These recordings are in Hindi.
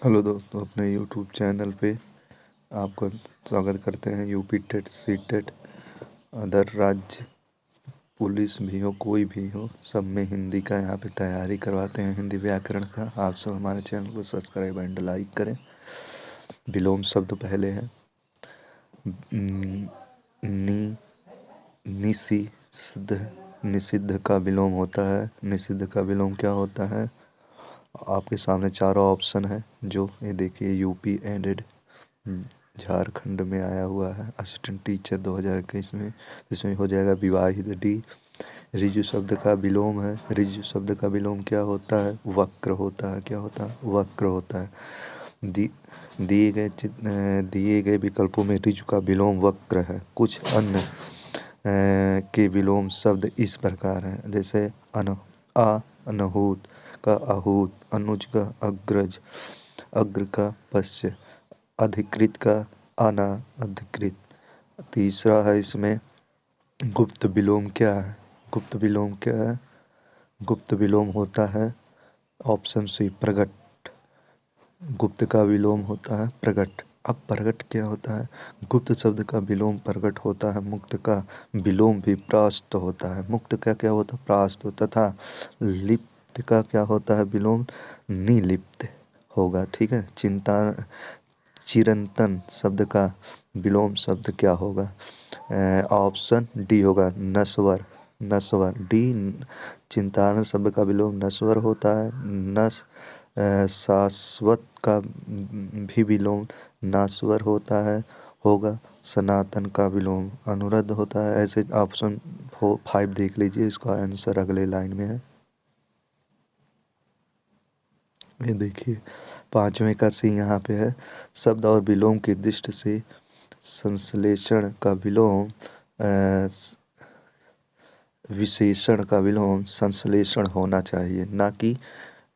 हेलो दोस्तों, अपने यूट्यूब चैनल पे आपका स्वागत करते हैं। UP TET, C TET, other राज्य पुलिस भी हो, कोई भी हो, सब में हिंदी का यहाँ पे तैयारी करवाते हैं, हिंदी व्याकरण का। आप सब हमारे चैनल को सब्सक्राइब एंड लाइक करें। विलोम शब्द पहले है नि निषिद्ध। निषिद्ध का विलोम होता है। निषिद्ध का विलोम क्या होता है? आपके सामने चारों ऑप्शन है, जो ये देखिए यूपी एडेड झारखंड में आया हुआ है, असिस्टेंट टीचर 2021 में। इसमें हो जाएगा विवाहित डी। ऋजु शब्द का विलोम है। ऋजु शब्द का विलोम क्या होता है? वक्र होता है। क्या होता है? वक्र होता है। दिए गए विकल्पों में ऋजु का विलोम वक्र है। कुछ अन्य के विलोम शब्द इस प्रकार हैं, जैसे अनहूत का आहूत, अनुज का अग्रज, अग्र का पश्य, अधिकृत का अनाधिकृत। तीसरा है इसमें गुप्त विलोम। क्या है गुप्त विलोम? क्या है गुप्त विलोम? होता है ऑप्शन सी, प्रगट। गुप्त का विलोम होता है प्रगट। अब प्रगट क्या होता है? गुप्त शब्द का विलोम प्रगट होता है। मुक्त का विलोम भी प्रास्त होता है। मुक्त का क्या होता है? प्रास्त। तथा लिप्त का क्या होता है विलोम? निलिप्त होगा। ठीक है। चिरंतन शब्द का विलोम शब्द क्या होगा? ऑप्शन डी होगा, नश्वर। नश्वर डी। चिंतान शब्द का विलोम नश्वर होता है। शाश्वत का भी विलोम नाश्वर होता है, होगा। सनातन का विलोम अनुरद्ध होता है। ऐसे ऑप्शन 5 देख लीजिए, इसका आंसर अगले लाइन में है। ये देखिए 5वें का सी यहाँ पे है। शब्द और विलोम की दृष्टि से संश्लेषण का विलोम विशेषण का विलोम संश्लेषण होना चाहिए, ना कि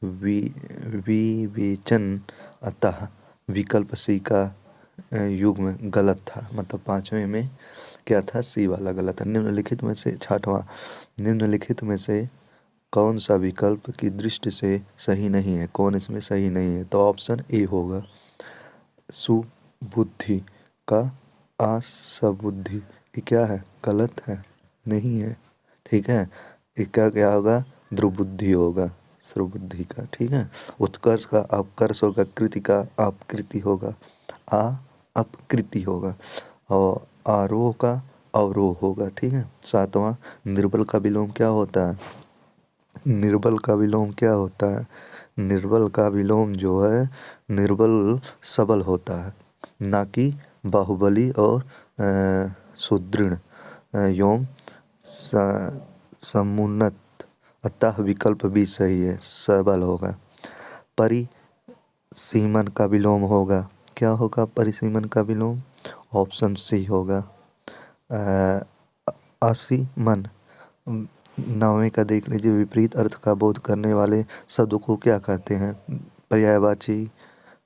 विवेचन। अतः विकल्प सी का युग्म गलत था। मतलब 5वें में क्या था? सी वाला गलत था। निम्नलिखित में से 6वां, निम्नलिखित में से कौन सा विकल्प की दृष्टि से सही नहीं है? कौन इसमें सही नहीं है? तो ऑप्शन ए होगा, सुबुद्धि का असबुद्धि। ये क्या है? गलत है, नहीं है। ठीक है। इसका क्या होगा? दुर्बुद्धि होगा, सुबुद्धि का। ठीक है। उत्कर्ष का अपकर्ष होगा, कृति का अपकृति होगा, अपकृति होगा, और आरोह का अवरोह होगा। ठीक है। 7वां, निर्बल का विलोम क्या होता है? निर्बल का विलोम क्या होता है? निर्बल का विलोम जो है, निर्बल सबल होता है, ना कि बाहुबली और सुदृढ़ एवं समुन्नत। अतः विकल्प भी सही है, सबल होगा। परिसीमन का विलोम होगा। क्या होगा परिसीमन का विलोम? ऑप्शन सी होगा, असीमन। 9वें का देख लीजिए, विपरीत अर्थ का बोध करने वाले शब्द को क्या कहते हैं? पर्यायवाची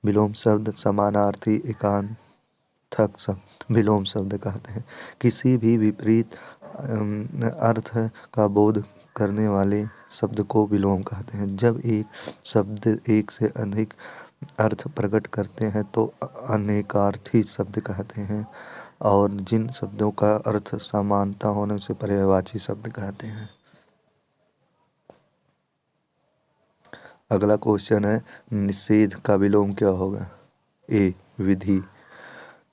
विलोम शब्द, समानार्थी, एकार्थक शब्द विलोम शब्द कहते हैं। किसी भी विपरीत अर्थ का बोध करने वाले शब्द को विलोम कहते हैं। जब एक शब्द एक से अधिक अर्थ प्रकट करते हैं तो अनेकार्थी शब्द कहते हैं, और जिन शब्दों का अर्थ समानता होने से पर्यायवाची शब्द कहते हैं। अगला क्वेश्चन है, निषेध का विलोम क्या होगा? ए, विधि।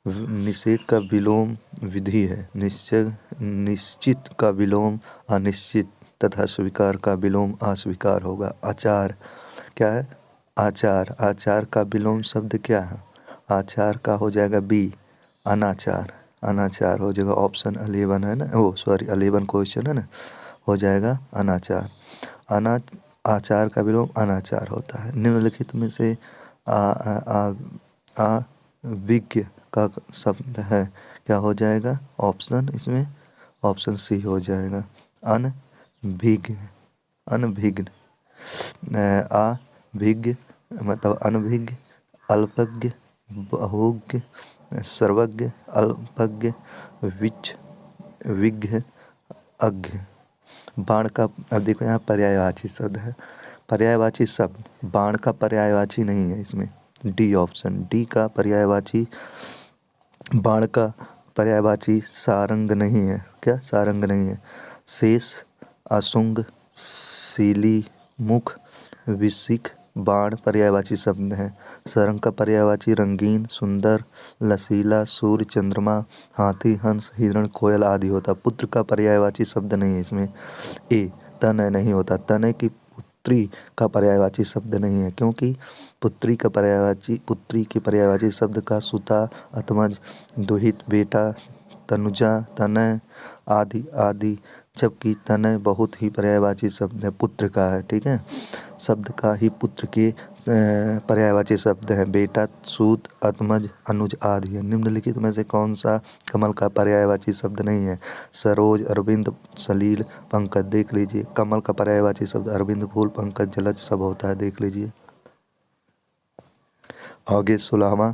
निषेध का विलोम विधि है। निश्चित का विलोम अनिश्चित, तथा स्वीकार का विलोम अस्वीकार होगा। आचार क्या है? आचार। आचार का विलोम शब्द क्या है? आचार का हो जाएगा बी, अनाचार। अनाचार हो जाएगा। ऑप्शन 11 है ना, ओ सॉरी 11 क्वेश्चन है ना, हो जाएगा अनाचार। आचार का विलोम अनाचार होता है। निम्नलिखित में से विज्ञ का शब्द है, क्या हो जाएगा ऑप्शन? इसमें ऑप्शन सी हो जाएगा, अनभिज्ञ। अनभिज्ञ, अभिज्ञ मतलब अनभिज्ञ, अल्पज्ञ, बहुज्ञ, सर्वज्ञ, अल्पज्ञ, विज्ञ, अज्ञ। बाण का, अब देखो यहाँ पर्यायवाची शब्द है। पर्यायवाची शब्द, बाण का पर्यायवाची नहीं है इसमें। D option. डी का पर्यायवाची बाण का पर्यायवाची सारंग नहीं है। क्या सारंग नहीं है? शेष, असुंग, सीली, मुख, विशिख, बाण पर्यायवाची शब्द हैं। सारंग का पर्यायवाची रंगीन, सुंदर, लसीला, सूर्य, चंद्रमा, हाथी, हंस, हिरण, कोयल आदि होता। पुत्र का पर्यायवाची शब्द नहीं है इसमें। ए तनय नहीं होता। तनय की पुत्री का पर्यायवाची शब्द नहीं है, क्योंकि पुत्री के पर्यायवाची शब्द का सुता, अतमज, दुहित, बेटा, तनुजा, तनय आदि आदि, जबकि तनय बहुत ही पर्यायवाची शब्द है, पुत्र का है। ठीक है, शब्द का ही पुत्र के पर्यायवाची शब्द है। बेटा, सूत, अतमज, अनुज आदि है। निम्नलिखित में से कौन सा कमल का पर्यायवाची शब्द नहीं है? सरोज, अरविंद, सलील, पंकज। देख लीजिए, कमल का पर्यायवाची शब्द अरविंद, फूल, पंकज, जलज सब होता है। देख लीजिए आगे 16वां,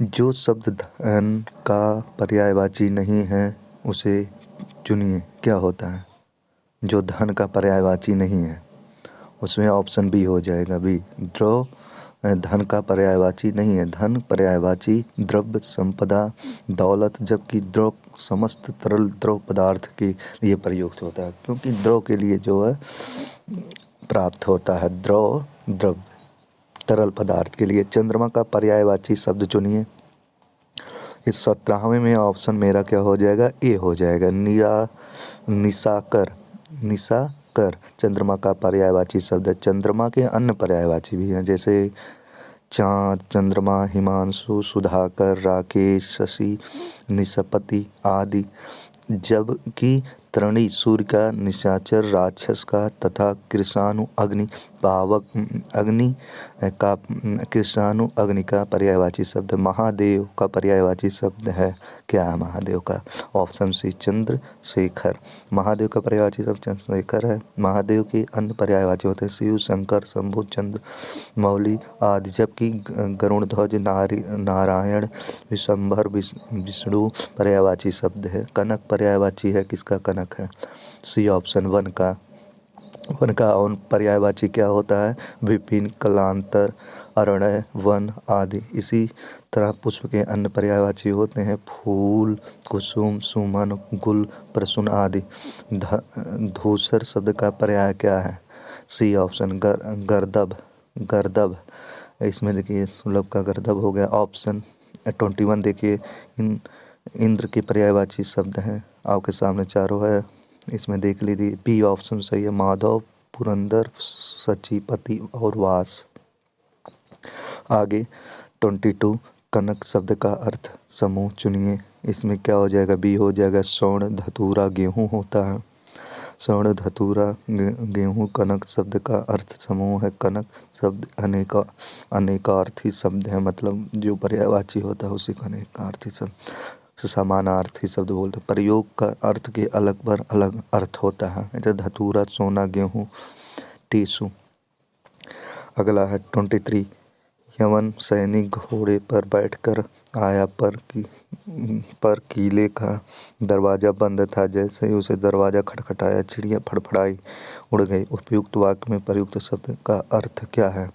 जो शब्द धन का पर्यायवाची नहीं है उसे चुनिए। क्या होता है जो धन का पर्यायवाची नहीं है? उसमें ऑप्शन बी हो जाएगा। बी, द्रव धन का पर्यायवाची नहीं है। धन पर्यायवाची द्रव्य, संपदा, दौलत, जबकि द्रव समस्त तरल द्रव पदार्थ के लिए प्रयुक्त होता है, क्योंकि द्रव के लिए जो है प्राप्त होता है। द्रव्य तरल पदार्थ के लिए। चंद्रमा का पर्यायवाची शब्द चुनिए। इस 17वें में ऑप्शन मेरा क्या हो जाएगा? ए हो जाएगा। निशाकर। निशाकर चंद्रमा का पर्यायवाची शब्द है। चंद्रमा के अन्य पर्यायवाची भी हैं, जैसे चाँद, चंद्रमा, हिमांशु, सुधाकर, राकेश, शशि, निशपति आदि, जबकि तृणी सूर्य का, निशाचर राक्षस का तथा कृषाणु अग्नि पावक का कृषाणु अग्नि का पर्यायवाची शब्द। महादेव का पर्यायवाची शब्द है। क्या है महादेव का? Option C, Chandrashekhar. महादेव का पर्यायवाची शब्द चंद्रशेखर है। महादेव के अन्य पर्यायवाची होते हैं शिव, शंकर, शंभु, चंद्र मौली आदि, जबकि गरुड़ध्वज, नारायण, विशंभर, विष्णु पर्यायवाची शब्द है। कनक पर्यायवाची है। किसका कनक है? सी ऑप्शन, वन का। वन का और पर्यायवाची क्या होता है? विपिन, कलांतर, अरण्य, वन आदि। इसी तरह पुष्प के अन्य पर्यायवाची होते हैं फूल, कुसुम, सुमन, गुल, प्रसून आदि। धूसर शब्द का पर्याय क्या है? C option, गर्दभ। गर्दभ इसमें देखिए सुलभ का गर्दभ हो गया। ऑप्शन 21 देखिए, इंद्र के पर्यायवाची शब्द हैं। आपके सामने चारों है, इसमें देख लीजिए। बी ऑप्शन सही है। माधव, पुरंदर, सचीपति और वास। आगे 22, कनक शब्द का अर्थ समूह चुनिए। इसमें क्या हो जाएगा? बी हो जाएगा। स्वर्ण, धतूरा, गेहूँ होता है। स्वर्ण, धतूरा, गेहूँ कनक शब्द का अर्थ समूह है। कनक शब्द अनेकार्थी शब्द है, मतलब जो पर्यायवाची होता है उसी का अनेकार्थी शब्द समानार्थी शब्द बोलते हैं। प्रयोग का अर्थ के अलग पर अलग अर्थ होता है। जैसे धतूरा, सोना, गेहूँ, टीसू। अगला है 23, यवन सैनिक घोड़े पर बैठकर आया पर किले का दरवाज़ा बंद था। जैसे ही उसे दरवाज़ा खटखटाया, चिड़िया फड़फड़ाई, उड़ गई। उपयुक्त वाक्य में प्रयुक्त शब्द का अर्थ क्या है?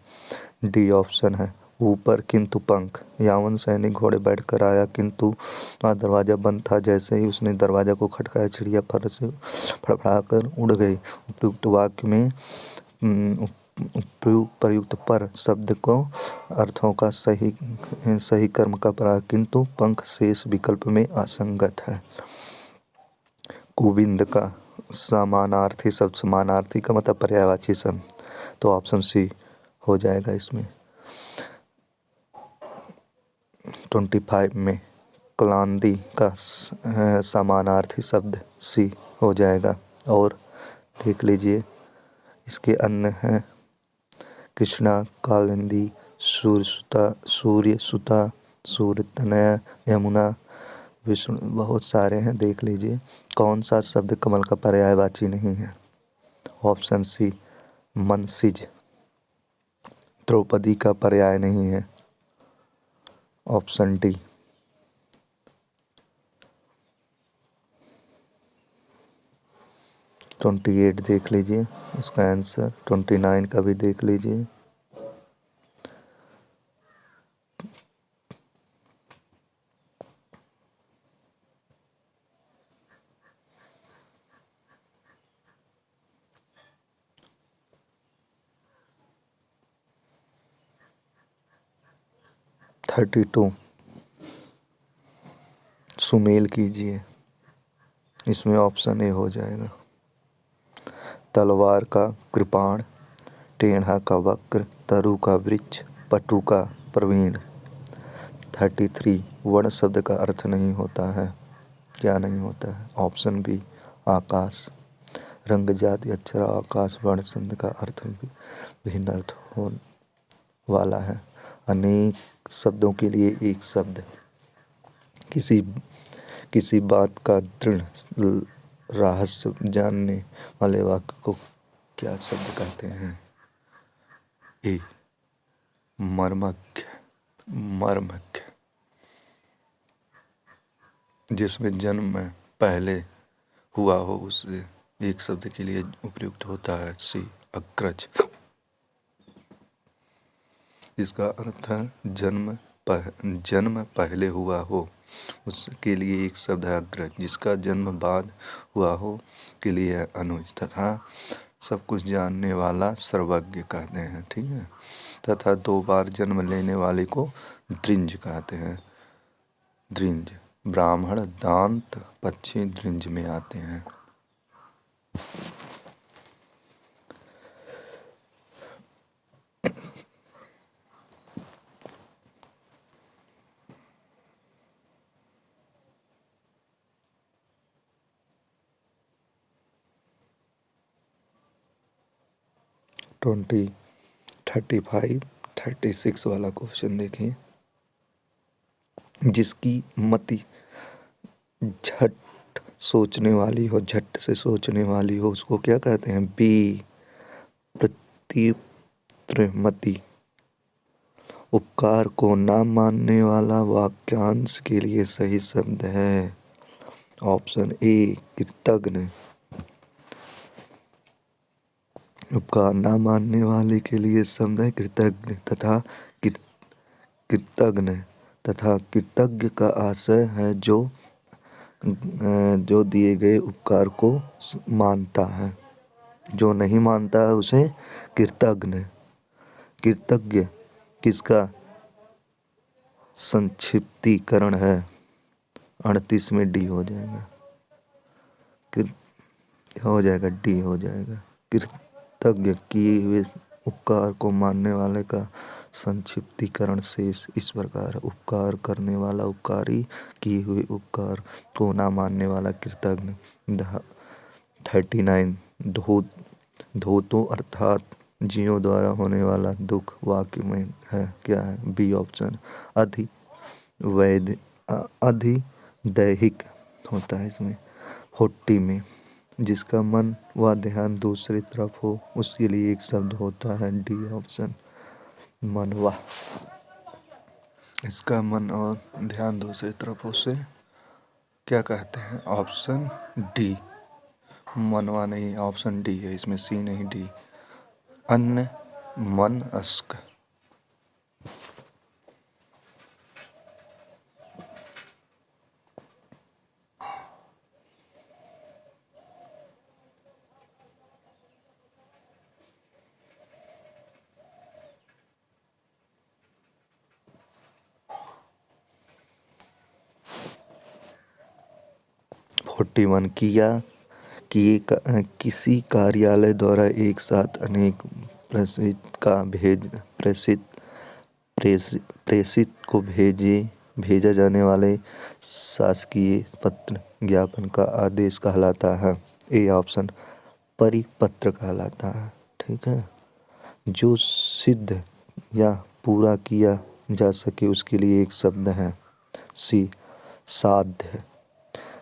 डी ऑप्शन है, ऊपर किंतु पंख। यवन सैनिक घोड़े बैठकर आया किंतु वहाँ दरवाज़ा बंद था। जैसे ही उसने दरवाज़ा को खटकाया, चिड़िया फर से फड़फड़ाकर उड़ गई। उपयुक्त वाक्य में प्रयुक्त पर शब्द को अर्थों का सही कर्म का प्रकार, किंतु पंख शेष विकल्प में असंगत है। कुविंद का समानार्थी शब्द, समानार्थी का मतलब पर्यायवाची शब्द, तो ऑप्शन सी हो जाएगा इसमें। 25 में क्लांदी का समानार्थी शब्द सी हो जाएगा। और देख लीजिए इसके अन्य हैं कृष्णा, कालिंदी, सूर्यसुता, सूर्यतनया, यमुना, विष्णु, बहुत सारे हैं। देख लीजिए कौन सा शब्द कमल का पर्यायवाची नहीं है? Option C, मनसिज। द्रौपदी का पर्याय नहीं है। Option D. ट्वेंटी 28 देख लीजिए इसका आंसर। 29 का भी देख लीजिए। 32 सुमेल कीजिए। इसमें ऑप्शन ए हो जाएगा। तलवार का कृपाण, टेढ़ा का वक्र, तरु का वृक्ष, पटु का प्रवीण। 33 वर्ण शब्द का अर्थ नहीं होता है। क्या नहीं होता है? ऑप्शन बी आकाश। रंग जाति अक्षर आकाश वर्ण शब्द का अर्थ भिन्न अर्थ होने वाला है। अनेक शब्दों के लिए एक शब्द। किसी बात का दृढ़ रहस्य जानने वाले वाक्य को क्या शब्द कहते हैं? ए मर्मज्ञ। मर्मज्ञ जिसमें जन्म पहले हुआ हो उसे एक शब्द के लिए उपयुक्त होता है। सी अग्रज। इसका अर्थ है जन्म पहले हुआ हो उसके लिए एक शब्द है अग्रज। जिसका जन्म बाद हुआ हो के लिए है अनुज। तथा सब कुछ जानने वाला सर्वज्ञ कहते हैं। ठीक है। तथा 2 बार जन्म लेने वाले को द्विज कहते हैं। द्विज ब्राह्मण दांत पक्षी द्विज में आते हैं। ट्वेंटी 35 36 वाला क्वेश्चन देखिए। जिसकी मति झट सोचने वाली हो, झट से सोचने वाली हो उसको क्या कहते हैं? बी प्रतित्रमति। उपकार को ना मानने वाला वाक्यांश के लिए सही शब्द है। ऑप्शन ए कृतज्ञ। उपकार ना मानने वाले के लिए शब्द है कृतज्ञ तथा कृतज्ञ तथा कृतज्ञ का आशय है जो दिए गए उपकार को मानता है। जो नहीं मानता है उसे कृतज्ञ। कृतज्ञ किसका संक्षिप्तीकरण है? 38 में डी हो जाएगा। हो जाएगा डी हो जाएगा। कृतज्ञ किए हुए उपकार को मानने वाले का संक्षिप्तीकरण शेष इस प्रकार। उपकार करने वाला उपकारी, किए हुए उपकार को ना मानने वाला कृतज्ञ। 39 धोतों अर्थात जीवों द्वारा होने वाला दुख वाक्य में है क्या है? बी ऑप्शन अधिदैहिक होता है इसमें। 40 में जिसका मन व ध्यान दूसरी तरफ हो उसके लिए एक शब्द होता है। डी ऑप्शन मनवा। इसका मन और ध्यान दूसरी तरफ उसे क्या कहते हैं? ऑप्शन डी मनवा नहीं, ऑप्शन डी है इसमें, सी नहीं डी। अन्य मनस्क। किसी कार्यालय द्वारा एक साथ अनेक प्रेषित को भेजा जाने वाले शासकीय पत्र ज्ञापन का आदेश कहलाता है। ए ऑप्शन परिपत्र कहलाता है। ठीक है। जो सिद्ध या पूरा किया जा सके उसके लिए एक शब्द है। सी साध्य।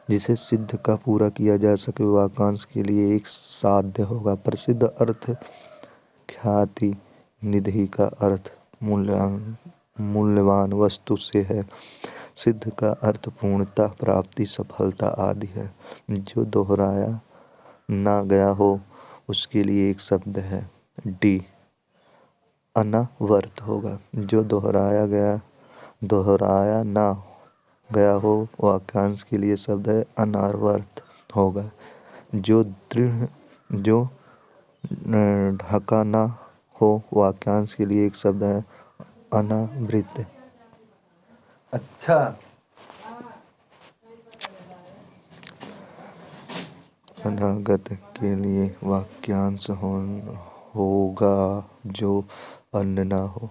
जिसे सिद्ध का पूरा किया जा सके वाक्यांश के लिए एक साध्य होगा। प्रसिद्ध अर्थ ख्याति, निधि का अर्थ मूल्यवान वस्तु से है। सिद्ध का अर्थ पूर्णता, प्राप्ति, सफलता आदि है। जो दोहराया ना गया हो उसके लिए एक शब्द है। डी अनावर्त होगा। जो दोहराया ना गया हो वाक्यांश के लिए शब्द है अनावर्त होगा। जो ढका ना हो वाक्यांश के लिए एक शब्द है अनावृत। अच्छा, अनागत के लिए वाक्यांश होगा जो अन्य ना हो।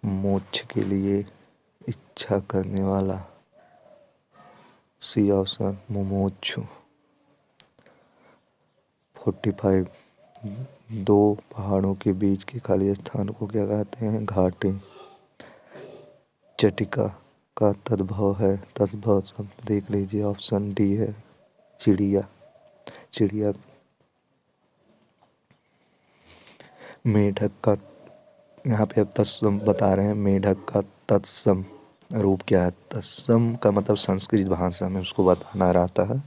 मोक्ष के लिए इच्छा करने वाला, सी ऑप्शन मुमुक्षु। 45, दो पहाड़ों के बीच के खाली स्थान को क्या कहते हैं? घाटी। चटिका का तद्भव है, तद्भव शब्द देख लीजिए, ऑप्शन डी है, चिड़िया। चिड़िया। मेढक का, यहाँ पे अब तत्सम बता रहे हैं, मेढक का तत्सम रूप क्या है? तत्सम का मतलब संस्कृत भाषा में उसको बताना रहता है,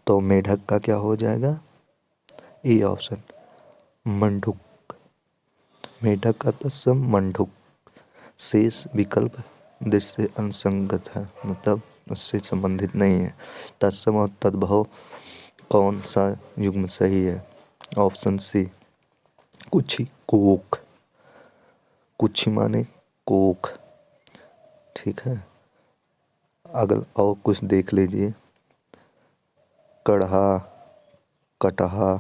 तो मेढक का क्या हो जाएगा? ए ऑप्शन, मंडूक। मेढक का तत्सम मंडूक। शेष विकल्प दृष्टि से अनुसंगत है, मतलब उससे संबंधित नहीं है। तत्सम और तद्भव कौन सा युग्म सही है? ऑप्शन सी, कुछी, कोक। कुछी माने कोक, ठीक है। अगर और कुछ देख लीजिए, कढ़ा, कटहा,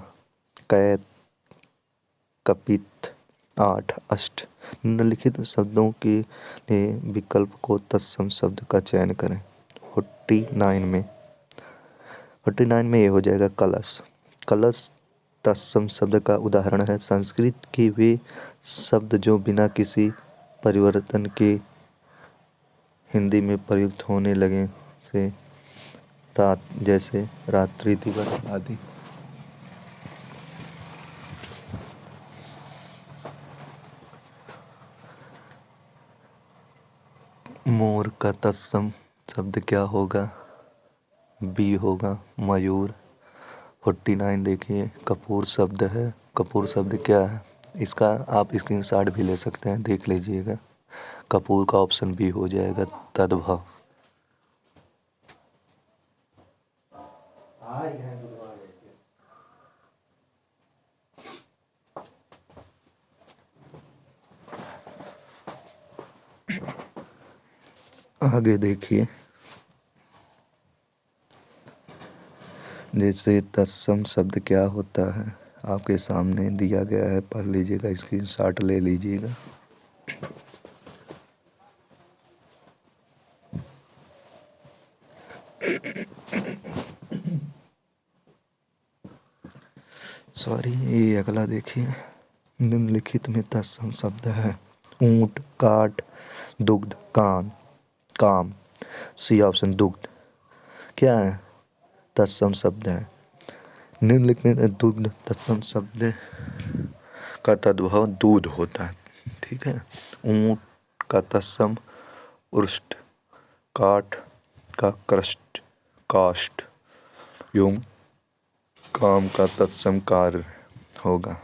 कैत, कपित, आठ, अष्ट। निम्नलिखित शब्दों के लिए विकल्प को तत्सम शब्द का चयन करें। 49 में ये हो जाएगा कलश। कलश तत्सम शब्द का उदाहरण है। संस्कृत के वे शब्द जो बिना किसी परिवर्तन के हिंदी में प्रयुक्त होने लगे से रात, जैसे रात्रि, दिवस आदि। मोर का तत्सम शब्द क्या होगा? बी होगा, मयूर। 49 देखिए, कपूर शब्द है। कपूर शब्द क्या है? इसका आप स्क्रीनशॉट भी ले सकते हैं, देख लीजिएगा। कपूर का ऑप्शन बी हो जाएगा, तद्भव। आगे देखिए, जैसे तत्सम शब्द क्या होता है आपके सामने दिया गया है, पढ़ लीजिएगा, स्क्रीनशॉट ले लीजिएगा। सॉरी, ये अगला देखिए, निम्नलिखित में तत्सम शब्द है। ऊंट, काट, दुग्ध, कान, काम। सी ऑप्शन, दुग्ध क्या है? तत्सम शब्द है। निम्नलिखित में दुग्ध तत्सम शब्द का तद्भव दूध होता है, ठीक है। ऊंट का तत्सम उष्ट, काठ का कृष्ट, काष्ठ, एवं काम का तत्सम कार्य होगा।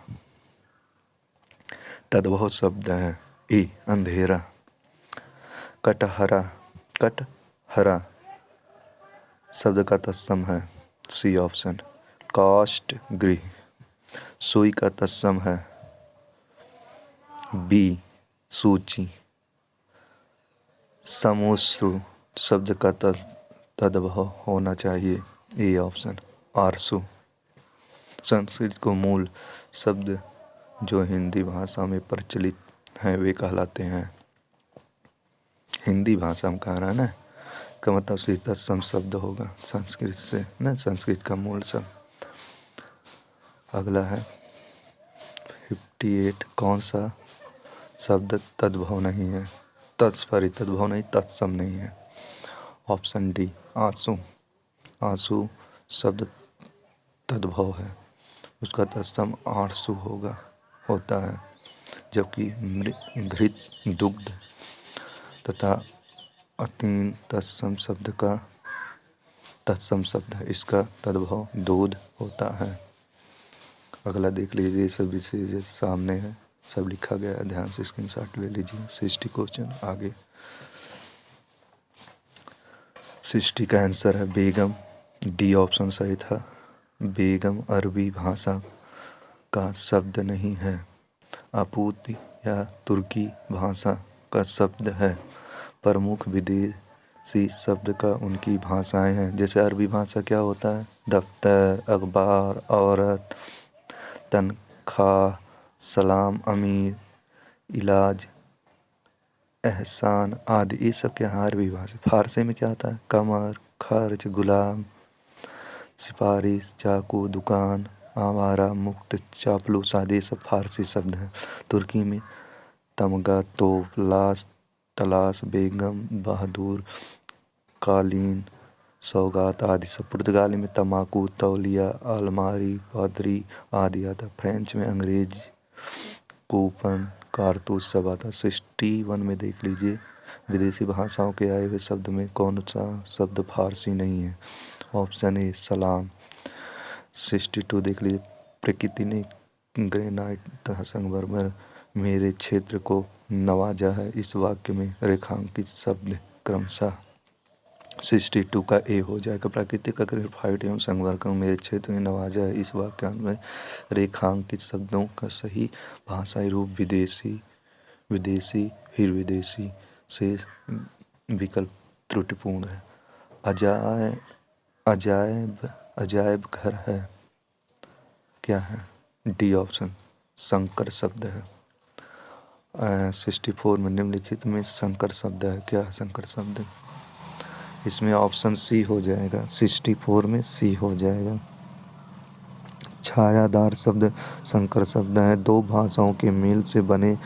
तद्भव शब्द है ई, अंधेरा। कटहरा, कटहरा शब्द का तत्सम है, सी ऑप्शन, काष्ठ गृह। सुई का तत्सम है, बी, सूची। समोश्रु शब्द का तद्भव होना चाहिए, ए ऑप्शन, आरसू। संस्कृत को मूल शब्द जो हिंदी भाषा में प्रचलित हैं वे कहलाते हैं। हिंदी भाषा में कह रहा है ना, का मतलब से तत्सम शब्द होगा संस्कृत से ना, संस्कृत का मूल शब्द। अगला है 58, कौन सा शब्द तद्भव नहीं है? तद्भव नहीं, तत्सम नहीं है। ऑप्शन डी, आंसू। आंसू शब्द तद्भव है, उसका तत्सम आरसू होता है। जबकि घृत, दुग्ध तथा अतीन तत्सम शब्द का तत्सम शब्द है, इसका तद्भव दूध होता है। अगला देख लीजिए, सब विशेष सामने है, सब लिखा गया है, ध्यान से स्क्रीनशॉट ले लीजिए। 60 क्वेश्चन आगे। 60 का आंसर है बेगम, डी ऑप्शन सही था। बेगम अरबी भाषा का शब्द नहीं है। आपूर्ति या तुर्की भाषा का शब्द है। प्रमुख विदेशी शब्द का उनकी भाषाएं हैं। जैसे अरबी भाषा क्या होता है? दफ्तर, अखबार, औरत, तनख्वाह, सलाम, अमीर, इलाज, एहसान आदि। ये सब क्या है? अरबी भाषा। फारसी में क्या आता है? कमर, खर्च, गुलाम, सिफारिश, चाकू, दुकान, आवारा, मुक्त, चापलूस आदि। ये सब फारसी शब्द हैं। तुर्की में तमगा, तोप, लाश, तलाश, बेगम, बहादुर, कालीन, सौगात आदि सब। पुर्तगाली में तमाकू, तौलिया, अलमारी, पादरी आदि आता। फ्रेंच में अंग्रेज, कूपन, कारतूस सब आता। 61 में देख लीजिए, विदेशी भाषाओं के आए हुए शब्द में कौन सा शब्द फारसी नहीं है? ऑप्शन ए सलाम। 62 देख लीजिए, प्रकृति ने ग्रेनाइट तथा संगमरमर मेरे क्षेत्र को नवाजा है। इस वाक्य में रेखांकित शब्द क्रमशः 62 का ए हो जाएगा। प्राकृतिक का ग्रेफाइट एवं संगमरमर मेरे क्षेत्र में नवाजा है। इस वाक्यांश में रेखांकित शब्दों का सही भाषाई रूप विदेशी, विदेशी, फिर विदेशी। शेष विकल्प त्रुटिपूर्ण है। अजायब, अजायब घर है, क्या है? डी ऑप्शन संकर शब्द है। 64 में निम्नलिखित में संकर शब्द है, क्या है संकर शब्द? इसमें ऑप्शन सी हो जाएगा। 64 में सी हो जाएगा। छायादार शब्द संकर शब्द है। दो भाषाओं के मेल से बने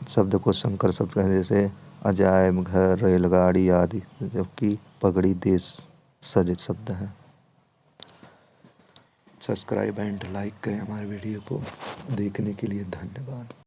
शब्द को संकर शब्द कहते हैं, जैसे अजायब घर, रेलगाड़ी आदि। जबकि पगड़ी देश सज शब्द है। सब्सक्राइब एंड लाइक करें हमारे वीडियो को। देखने के लिए धन्यवाद।